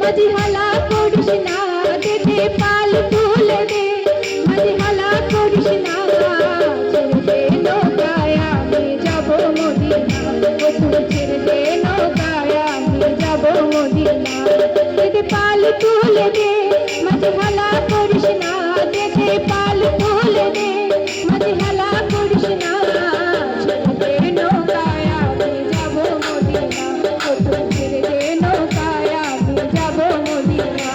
মাঝি হালা করিস না দেখে পাল তুলে দে মাঝি হালা করিস না ছেড়ে দে নৌকায় আমি যাব মদিনা ও তুই ছেড়ে দে নৌকায় আমি যাব মদিনা দেখে পাল তুলে দে মাঝি হালা করিস না দেখে পাল তুলে দে মাঝি হালা করিস না ছেড়ে দে নৌকায় আমি যাব মদিনা ও তুই ছেড়ে দে নৌকায় আমি যাব মদিনা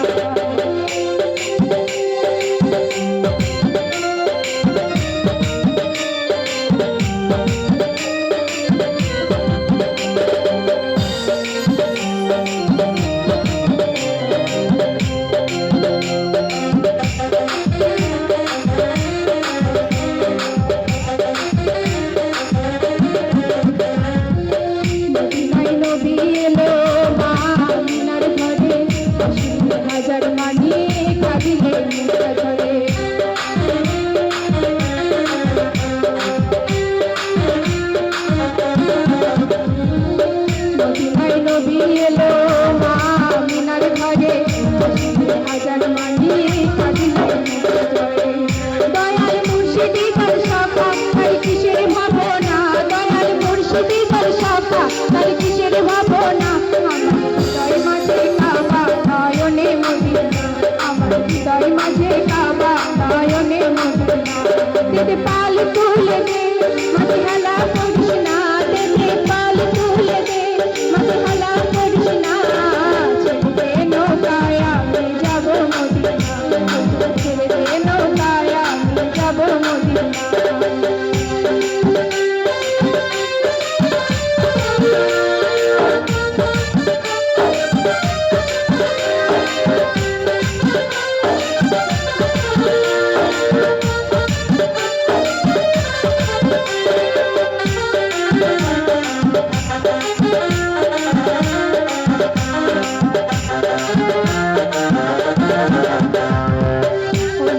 মদিনায় নবী এলো মা আমিনার ঘরে 80,000 মানি কাঁদিলে মুক্তা ঝরে মদিনায় নবী এলো মা আমিনার ঘরে 80,000 মানি কাঁদিলে মুক্তা ঝরে দয়াল মুর্শিদি তার শাখা তার কিসের ভাবনা দয়াল মুর্শিদি তার শাখা তার কিসের ভাবনা আমার হৃদয় মাঝে কাবা নয়নে মদিনা আমার হৃদয় মাঝে কাবা নয়নে মদিনা দেখে পাল তুলে দে মাঝে হালা করিস না দেখে পাল তুলে দে মাঝে হালা করিস না ছেড়ে দে নৌকায় আমি যাব মদিনা ছেড়ে দে নৌকায় আমি যাব মদিনা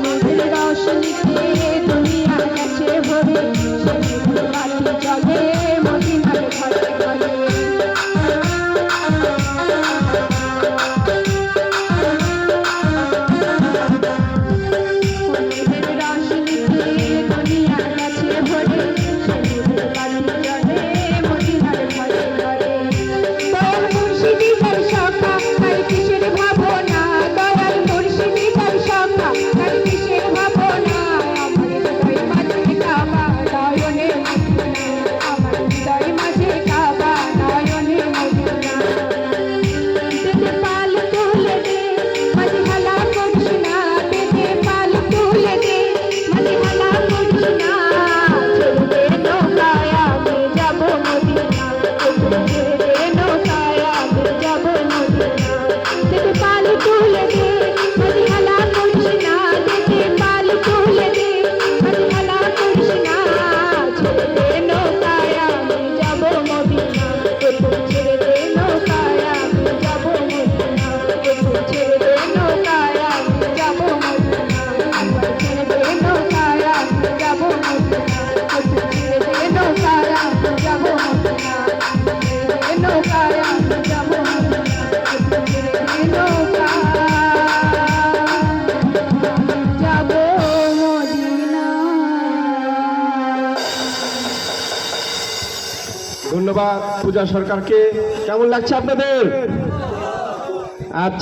নূরের রোশনীতে দুনিয়া গেছে ভরে সেই বাতি জ্বলে মদিনার ঘরে ঘরে নূরের রোশনীতে দুনিয়া গেছে ভরে সেই বাতি জ্বলে মদিনার ঘরে ঘরে দয়াল মুর্শিদি তার শাখা তার কিসের ভাবনা দয়াল মুর্শিদি তার শাখা তার কিসের ভাবনা আমার হৃদয় মাঝে কাবা নয়নে মদিনা আমার হৃদয় মাঝে কাবা নয়নে মদিনা দেখে পাল তুলে দে মাঝে হালা করিস না দেখে পাল তুলে দে মাঝে হালা করিস না ছেড়ে দে নৌকায় আমি যাব মদিনা ছেড়ে দে নৌকায় আমি যাব মদিনা দেখে পাল তুলে দে মাঝে হালা করিস না দেখে পাল তুলে দে মাঝে হালা করিস না ছেড়ে দে নৌকায় আমি যাব মদিনা ছেড়ে দে নৌকায় আমি যাব মদিনা ছেড়ে দে নৌকায় আমি যাব মদিনা ছেড়ে দে নৌকায় আমি যাব মদিনা ছেড়ে দে নৌকায় আমি যাব মদিনা ছেড়ে দে নৌকায় আমি যাব মদিনা ছেড়ে দে নৌকায় যাব মদিনা। ধন্যবাদ পূজা সরকারকে। কেমন লাগছে আপনাদের? আচ্ছা।